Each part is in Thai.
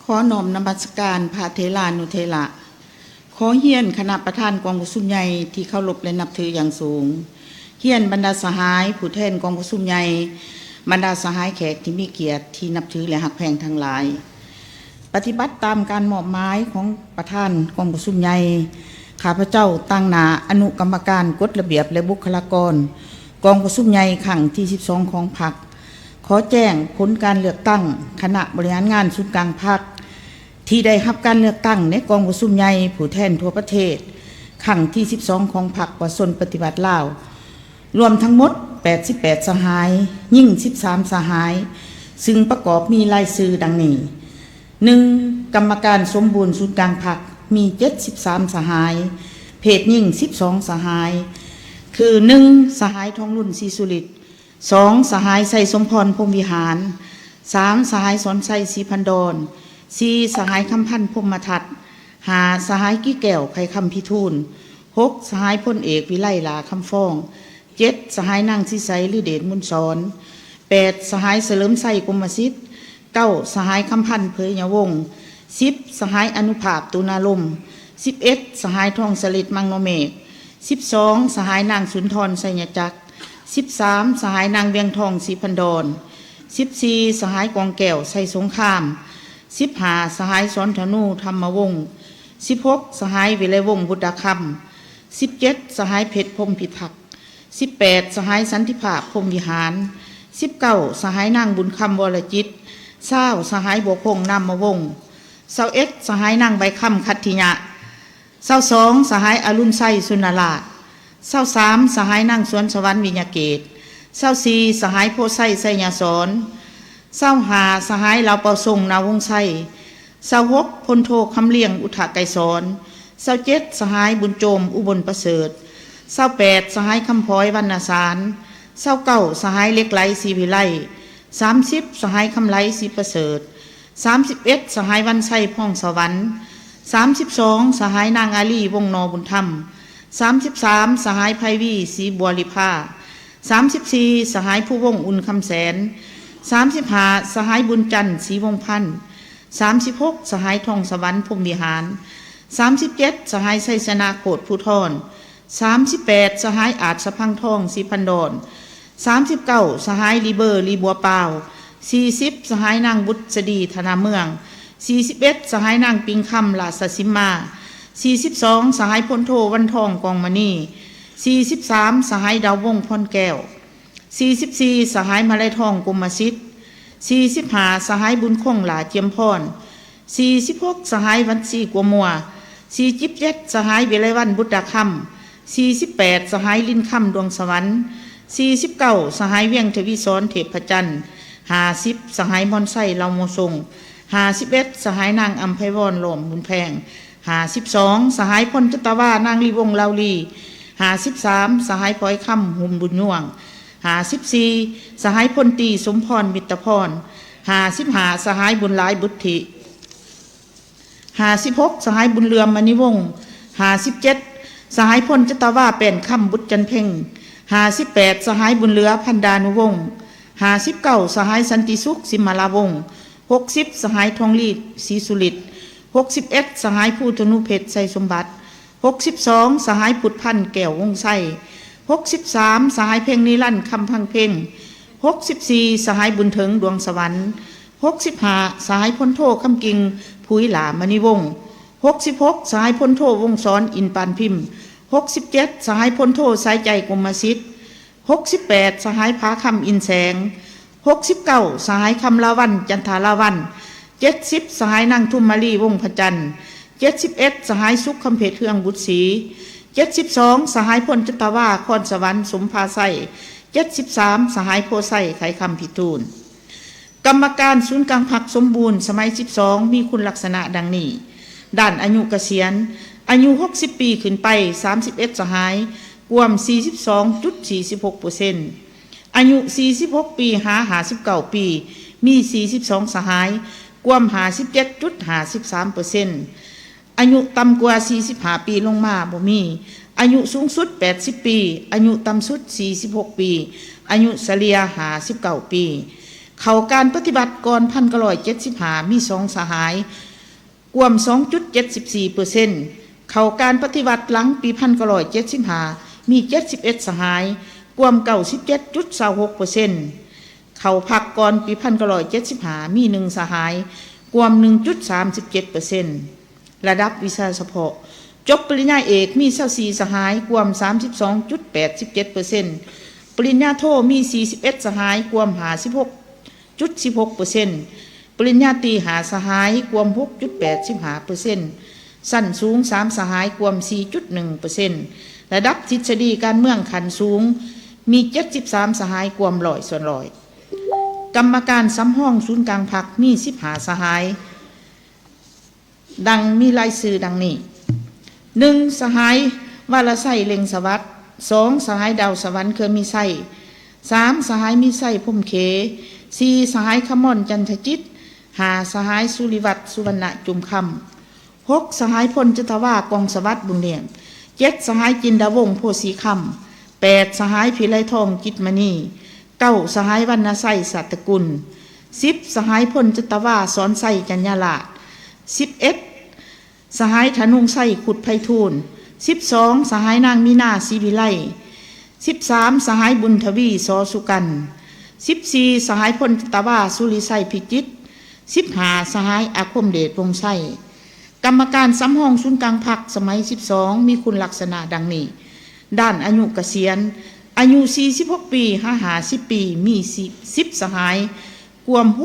ขอน้อมนมัสการพระเถรานุเถระขอเฮียนคณะประธานกองประชุมใหญ่ที่เคารพและนับถืออย่างสูงเฮียนบรรดาสหายผู้แทนกองประชุมใหญ่บรรดาสหายแขกที่มีเกียรติที่นับถือและหักแพงทั้งหลายปฏิบัติตามการมอบหมายของประธานกองประชุมใหญ่ข้าพเจ้าตั้งหน้าอนุกรรมการกฎระเบียบและบุคลากรกองประชุมใหญ่ครั้งที่12ของพรรคขอแจ้งผลการเลือกตั้งคณะบริหารงานศูนย์กลางพรรคที่ได้รับการเลือกตั้งในกองประชุมใหญ่ผู้แทนทั่วประเทศครั้งที่12ของพรรคประชาชนปฏิบัติลาวรวมทั้งหมด88สหายยิ่ง13สหายซึ่งประกอบมีรายชื่อดังนี้ 1. กรรมการสมบูรณ์ศูนย์กลางพรรคมี73สหายเพศยิ่ง12สหายคือ 1. สหายทองรุ่นศรีสุริต 2. สหายไสสมพรพรหมวิหาร 3. สหายสอนไสศรีพันดร 4. สหายคำพันธ์พรหมทัต 5. สหายกี้แก้วไข่คำพิทูล 6. สหายพลเอกวิไลลาคำฟ้อง 7. สหายนางสิไสฤเดชมุนสอน 8. สหายเสริมไสกรมสิทธิ์ 9. สหายคำพันธ์เผยยวงศ์ 10. สหายอนุภาพตุนาลม 11. สหายทองสลิดมังโนเมฆ 12. สหายนางสุนทรไสยจักร 13. สหายนางเวียงทองศรีพันดร 14. สหายกองแก้วไสสงคราม 15. สหายสอนธนูธรรมวงศ์ 16. สหายวิไลวงศ์บุตรคำ 17. สหายเพชรพรหมพิทักษ์ 18. สหายสันติภาพพรหมวิหาร 19. สหายนางบุญคำวรจิต 20. สหายบวกพงษ์นามวงศ์ 21. สหายนางใบคำคัตถิยะ 22. สหายอรุณไสสุนราช 23. สหายนางสวนสวรรค์วิญญาเกต 24. สหายโพไสไสยสอน25. สหายลาวเปาทรงนาวงไส26. พลโทคำเลี้ยงอุทะไกรสอน27. สหายบุญโจมอุบลประเสริฐ28. สหายคำพ้อยวรรณสาร29. สหายเล็กไหลศรีวิไล30. สหายคำไหลศรีประเสริฐ31. สหายวันไสพ่องสวรรค์32. สหายนางอาลีวงนอบุญธรรม33. สหายไพวีศรีบัวลิภา34. สหายผู้วงอุ่นคำแสน35. สหายบุญจันทร์ศรีวงพันธ์36. สหายทองสวรรค์พรหมวิหาร37. สหายไสสนาโคตรภูทร38. สหายอาจสะพังทองศรีพันดร39. สหายลีเบอร์ลีบัวเปล่า40. สหายนางบุษดีธนาเมือง41. สหายนางปิงคำลาสสิมา42. สหายพลโทวันทองกองมณี43. สหายดาววงพรแก้ว44. สหายมาลัยทองกรมสิทธิ์45. สหายบุญคงหลาเจียมพร46. สหายวันศรีกัวมัว47. สหายวิไลวันบุตรคำ48. สหายลินคำดวงสวรรค์49. สหายเวียงทวีสรเทพจันทร์50. สหายมอนไสเลาโมทรง51. สหายนางอัมไพวรหลอมบุญแพง52. สหายพลจตวานางลีวงลาวลี53. สหายปอยคำหุมบุญยวง54. สหายพลตีสมพรมิตรพร55. สหายบุญหลายบุตริ56. สหายบุญเรืองมณีวงศ์57. สหายพลจตวาเป็นคำบุตรจันเพ่ง58. สหายบุญเหลือพันดานุวงศ์59. สหายสันติสุขสิมาลาวงศ์60. สหายทองลีศรีสุริต61. สหายผู้ธนุเพชรไสสมบัติ62. สหายพุทธพันธ์แก้ววงไส63. สหายเพ่งนิรันดร์คำพังเพ่ง64. สหายบุญเถิงดวงสวรรค์65. สหายพลโทคำกิงภุยหลามณีวงศ์66. สหายพลโทวงศรอินปานพิมพ์67. สหายพลโทสายใจกรมสิทธิ์68. สหายผาคำอินแสง69. สหายคำลาวันจันทาลาวัน70. สหายนางทุมมาลีวงพจันทร์71. สหายสุขคำเพชรเทืองบุตรศรี72. สหายพลจตวาคอนสวรรค์สมภาไส73. สหายโพไสไขคำพิทูลกรรมการศูนย์กลางพรรคสมบูรณ์สมัย12มีคุณลักษณะดังนี้ด้านอายุเกษียณอายุ60ปีขึ้นไป31สหายกวม 42.46% อายุ46ปีหา59ปีมี42สหายกวม 57.53% อายุต่ำกว่า45ปีลงมาบ่มีอายุสูงสุด80ปีอายุต่ำสุด46ปีอายุเฉลี่ย59ปี เข้าการปฏิบัติก่อน1975มี2สหายกวม 2.74% เข้าการปฏิบัติหลังปี1975มี71สหายกวม 97.26% เข้าพักก่อนปี1975มี1สหายกวม 1.37% ระดับวิชาเฉพาะจบปริญญาเอกมี24สหายกวม 32.87% ปริญญาโทมี41สหายกวม 56.16% ปริญญาตรี5สหายกวม 6.85% สั้นสูง3สหายกวม 4.1% ระดับทฤษฎีการเมืองขั้นสูงมี73สหายกวม100%กรรมการสำห้องศูนย์กลางพรรคมี15สหายดังมีรายชื่อดังนี้1สหายวรไสเล็งสวัสดิ์2สหายดาวสวรรค์เคยมีไส้3สหายมีไส้พุ่มเข4สหายขม่อนจันทจิต5สหายสุริวัตรสุวรรณจุมคำ6สหายพลจตวากองสวัสดิ์บุญเลียง7สหายจินดาวงศ์โพสีคำ8สหายพิไลทองจิตมณี9สหายวรรณไสสัตตกุล10สหายพลจตวาสอนไสจัญญาลา11สหายธนุงไสขุดไพฑูรย์12สหายนางมีนาศรีวิไล13สหายบุญทวีสอสุกัน14สหายพลจตวาสุริไสพิจิตร15สหายอาคมเดชวงไสกรรมการสำห้องศูนย์กลางพรรคสมัย12มีคุณลักษณะดังนี้ด้านอายุเกษียณอายุ46ปี50ปีมี10สหายกวม 66.67%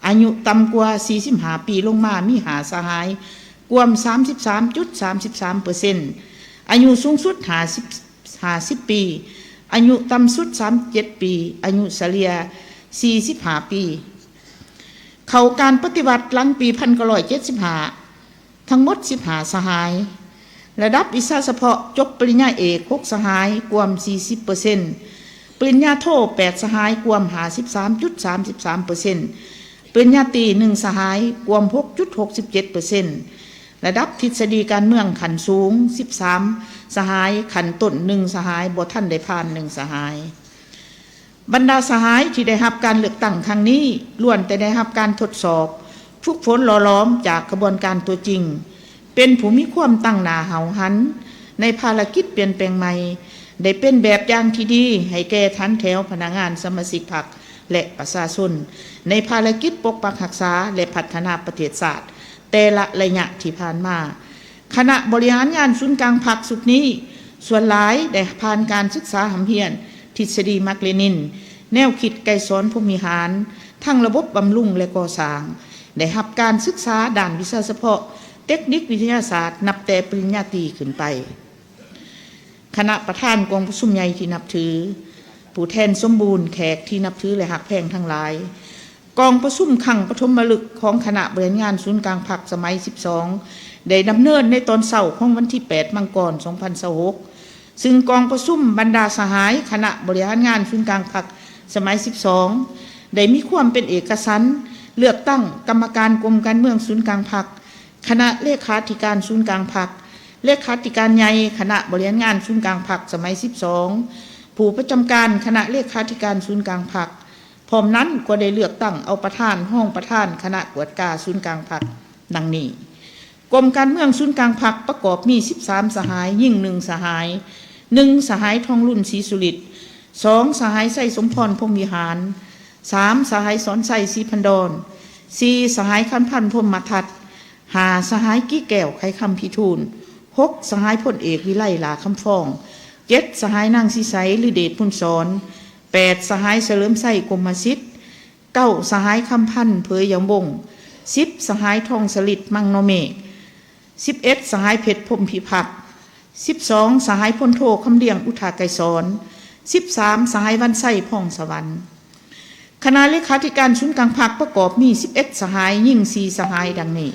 อายุต่ำกว่า45ปีลงมามี5สหายกวม 33.33% อายุสูงสุด50ปีอายุต่ำสุด37ปีอายุเฉลี่ย45ปีเข้าการปฏิบัติหลังปี1975ทั้งหมด15สหายระดับวิชาเฉพาะจบปริญญาเอก6สหายกวม 40% ปริญญาโท8สหายกวม 53.33% ปริญญาตรี1สหายกวม 6.67% ระดับทฤษฎีการเมืองขั้นสูง13สหายขั้นต้น1สหายบ่ทันได้ผ่าน1สหายบรรดาสหายที่ได้รับการเลือกตั้งครั้งนี้ล้วนแต่ได้รับการทดสอบฝึกฝนหล่อหลอมจากกระบวนการตัวจริงเป็นผู้มีความตั้งหน้าเห่าหันในภารกิจเปลี่ยนแปลงใหม่ได้เป็นแบบอย่างที่ดีให้แก่ทันแถวพนักงานสมาชิกพรรคและประชาชนในภารกิจปกปักรักษาและพัฒนาประเทศชาติแต่ละระยะที่ผ่านมาคณะบริหารงานศูนย์กลางพรรคสุดนี้ส่วนหลายได้ผ่านการศึกษาหำเพียรทฤษฎีมาร์กเลนินแนวคิดไกรสอนภูมิหารทั้งระบบบำรุงและก่อสร้างได้รับการศึกษาด้านวิชาเฉพาะเทคนิควิทยาศาสตร์นับแต่ปริญญาตรีขึ้นไปคณะประธานกองประชุมใหญ่ที่นับถือผู้แทนสมบูรณ์แขกที่นับถือและหักแพงทั้งหลายกองประชุมครั้งปฐมฤกษ์ของคณะบริหารงานศูนย์กลางพรรคสมัย12ได้ดำเนินในตอนเช้าของวันที่8มังกร2026ซึ่งกองประชุมบรรดาสหายคณะบริหารงานศูนย์กลางพรรคสมัย12ได้มีความเป็นเอกฉันท์เลือกตั้งกรรมการกรมการเมืองศูนย์กลางพรรคคณะเลขาธิการศูนย์กลางพรรคเลขาธิการใหญ่คณะบริหารงานศูนย์กลางพรรคสมัย12ผู้ประจำการคณะเลขาธิการศูนย์กลางพรรคพร้อมนั้นก็ได้เลือกตั้งเอาประธานห้องประธานคณะกวดกาศูนย์กลางพรรคดังนี้กรมการเมืองศูนย์กลางพรรคประกอบมี13สหายยิ่ง1สหาย1สหายทองรุ่นศรีสุริต2สหายไส้สมพรพรหมวิหาร3สหายสอนไส้ศรีพันดร4สหายคันพันพรหมทัต5สหายกี้แก้วไขคำพิทูล6สหายพลเอกวิไลลาคำฟอง7สหายนางสีใสหรือเดชพุนสอน8สหายเฉลิมไส้กรมสิทธิ์9สหายคำพันเผยยังบง10สหายทองสลิดมังโนเมก11สหายเพชรพรหมพิพัฒน์12สหายพลโทคำเลียงอุทาไกรสอน13สหายวันไส้พ่องสวรรค์คณะเลขาธิการศูนย์กลางพรรคประกอบมี11สหายยิ่ง4สหายดังนี้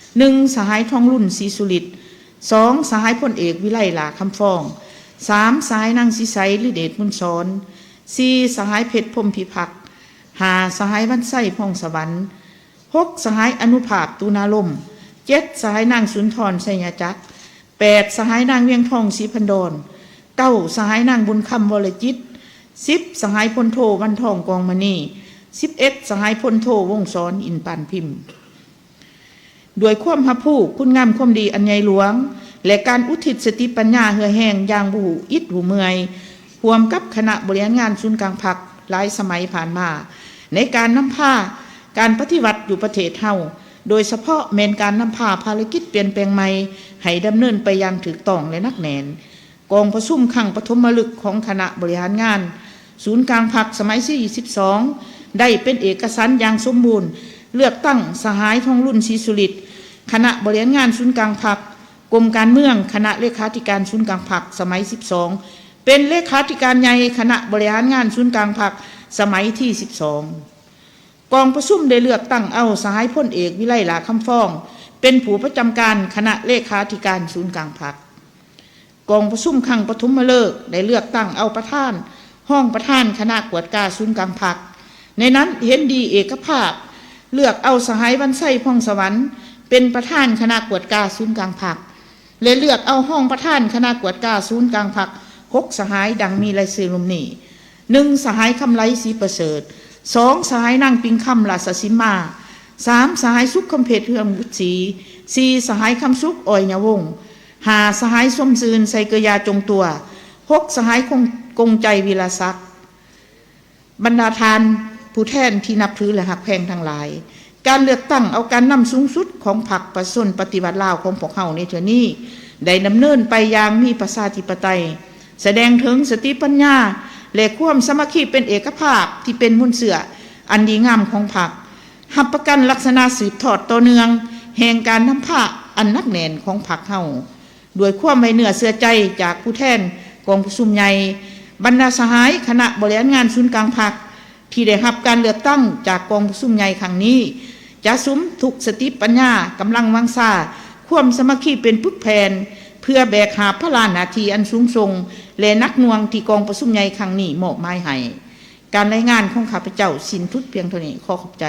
1สหายทองรุ่นศรีสุริต2สหายพลเอกวิไลลาคำฟอง3สหายนางสีใสหรือเดชมุนสอน4สหายเพชรพรหมพิพัฒน์5สหายวันไส้พ่องสวรรค์6สหายอนุภาพตูนาลม7สหายนางสุนทรไสยจักร8สหายนางเวียงทองศรีพันดร9สหายนางบุญคำวรจิต 10สหายพลโทวันทองกองมณี11สหายพลโทวงศรอินปานพิมพ์ด้วยความรับผู้คุณงามความดีอันใหญ่หลวงและการอุทิศสติปัญญาเหือแห้งอย่างบ่หูอิดหูเมื่อยร่วมกับคณะบริหารงานศูนย์กลางพรรคหลายสมัยผ่านมาในการนำพาการปฏิวัติอยู่ประเทศเฮาโดยเฉพาะแม่นการนำพาภารกิจเปลี่ยนแปลงใหม่ให้ดำเนินไปอย่างถูกต้องและนักแน่นกองประชุมครั้งปฐมฤกษ์ของคณะบริหารงานศูนย์กลางพรรคสมัยที่22ได้เป็นเอกสารอย่างสมบูรณ์เลือกตั้งสหายทองรุ่นศรีสุฤทธิ์คณะบริหารงานศูนย์กลางพรรคกรมการเมืองคณะเลขาธิการศูนย์กลางพรรคสมัย12เป็นเลขาธิการใหญ่คณะบริหารงานศูนย์กลางพรรคสมัยที่12กองประชุมได้เลือกตั้งเอาสหายพลเอกวิไลหลาคำฟ้องเป็นผู้ประจำการคณะเลขาธิการศูนย์กลางพรรคกองประชุมครั้งปฐมฤกษ์ได้เลือกตั้งเอาประธานห้องประธานคณะกวดกาศูนย์กลางพรรคในนั้นเห็นดีเอกภาพเลือกเอาสหายวันไส้พองสวรรค์เป็นประธานคณะกวดกาศูนย์กลางพรรคและเลือกเอาห้องประธานคณะกวดกาศูนย์กลางพรรค6สหายดังมีรายชื่อลงนี้1สหายคำไลศรีประเสริฐ2สหายนางปิงคำราชสิมา3สหายสุขคำเพชรเฮืองบุตรศรี4สหายคำสุขอ่อยนวงศ์5สหายส้มซืนไซเกยาจงตัว6สหายกงใจวีรศักดิ์บรรดาทานผู้แทนที่นับถือและหักแพงทั้งหลายการเลือกตั้งเอาการนำสูงสุดของพรรคประชาชนปฏิวัติลาวของพวกเฮาในเทื่อนี้ได้ดำเนินไปอย่างมีประชาธิปไตยแสดงถึงสติปัญญาและความสามัคคีเป็นเอกภาพที่เป็นมุ่นเสืออันดีงามของพรรคหับประกันลักษณะสืบทอดต่อเนื่องแห่งการนำพาอันนักแน่นของพรรคเฮาด้วยความไว้เนื้อเชื่อใจจากผู้แทนกองประชุมใหญ่บรรดาสหายคณะบริหารงานศูนย์กลางพรรคที่ได้รับการเลือกตั้งจากกองประชุมใหญ่ครั้งนี้จะสุมทุกสติปัญญากำลังวังซ่าความสามัคคีเป็นปึ๊กแผ่นเพื่อแบกหาพระลานหน้าที่อันสูงส่งและนักหน่วงที่กองประชุมใหญ่ครั้งนี้มอบหมายให้การรายงานของข้าพเจ้าสิ้นสุดเพียงเท่านี้ขอขอบใจ